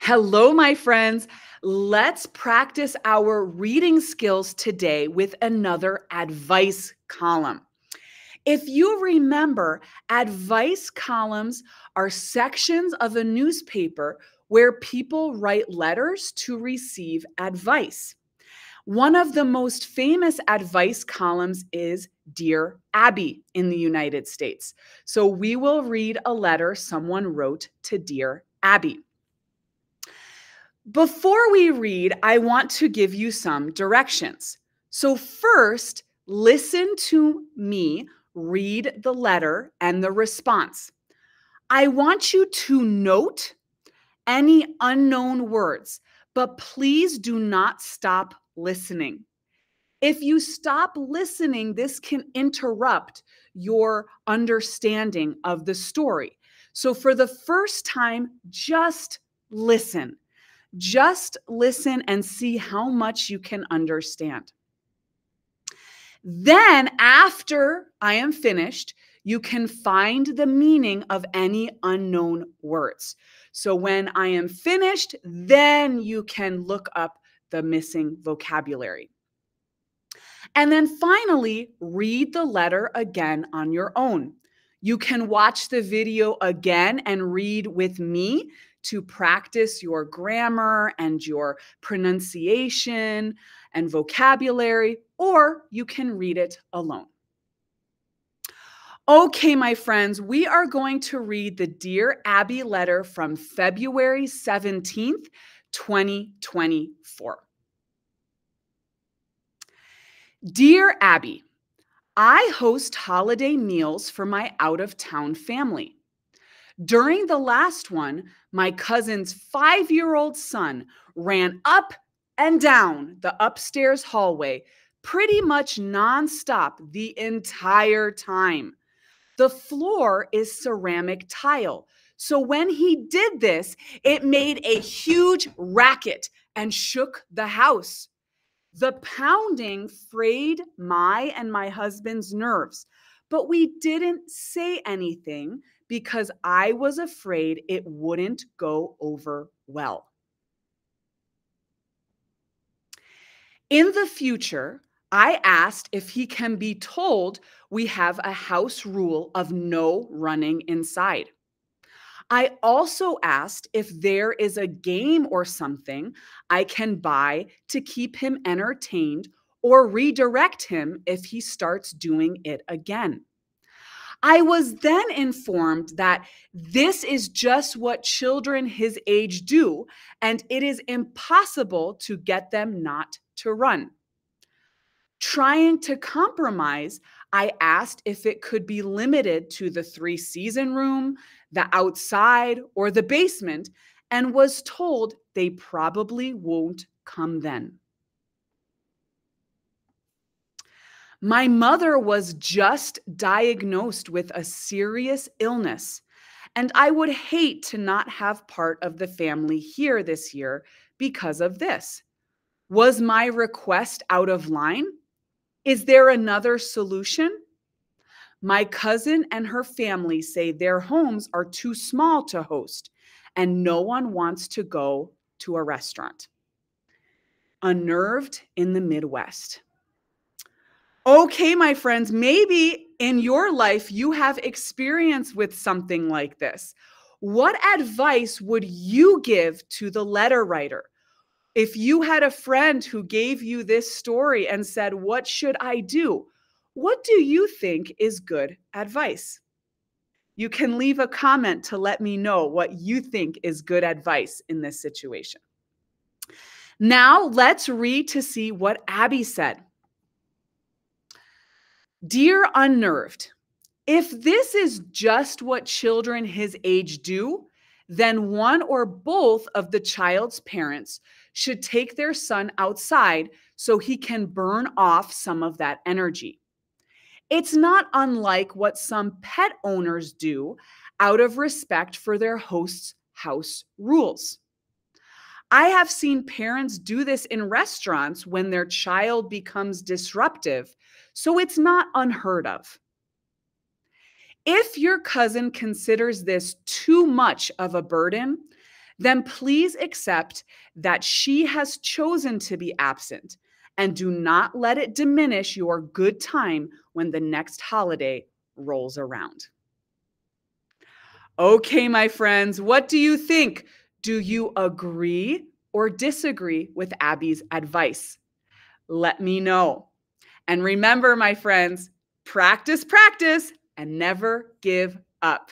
Hello, my friends. Let's practice our reading skills today with another advice column. If you remember, advice columns are sections of a newspaper where people write letters to receive advice. One of the most famous advice columns is Dear Abby in the United States. So we will read a letter someone wrote to Dear Abby. Before we read, I want to give you some directions. So first, listen to me read the letter and the response. I want you to note any unknown words, but please do not stop listening. If you stop listening, this can interrupt your understanding of the story. So for the first time, just listen. Just listen and see how much you can understand. Then, after I am finished, you can find the meaning of any unknown words. So when I am finished, then you can look up the missing vocabulary. And then finally, read the letter again on your own. You can watch the video again and read with me to practice your grammar and your pronunciation and vocabulary, or you can read it alone. Okay, my friends, we are going to read the Dear Abby letter from February 17th, 2024. Dear Abby, I host holiday meals for my out-of-town family. During the last one, my cousin's 5-year-old son ran up and down the upstairs hallway pretty much nonstop the entire time. The floor is ceramic tile, so when he did this, it made a huge racket and shook the house. The pounding frayed my and my husband's nerves, but we didn't say anything because I was afraid it wouldn't go over well. In the future, I asked if he can be told we have a house rule of no running inside. I also asked if there is a game or something I can buy to keep him entertained or redirect him if he starts doing it again. I was then informed that this is just what children his age do, and it is impossible to get them not to run. Trying to compromise, I asked if it could be limited to the 3-season room, the outside, or the basement, and was told they probably won't come then. My mother was just diagnosed with a serious illness, and I would hate to not have part of the family here this year because of this. Was my request out of line? Is there another solution? My cousin and her family say their homes are too small to host, and no one wants to go to a restaurant. Unnerved in the Midwest. Okay, my friends, maybe in your life you have experience with something like this. What advice would you give to the letter writer? If you had a friend who gave you this story and said, "What should I do?" What do you think is good advice? You can leave a comment to let me know what you think is good advice in this situation. Now let's read to see what Abby said. Dear Unnerved, if this is just what children his age do, then one or both of the child's parents should take their son outside so he can burn off some of that energy. It's not unlike what some pet owners do out of respect for their host's house rules. I have seen parents do this in restaurants when their child becomes disruptive, so it's not unheard of. If your cousin considers this too much of a burden, then please accept that she has chosen to be absent and do not let it diminish your good time when the next holiday rolls around. Okay, my friends, what do you think? Do you agree or disagree with Abby's advice? Let me know. And remember, my friends, practice, practice, and never give up.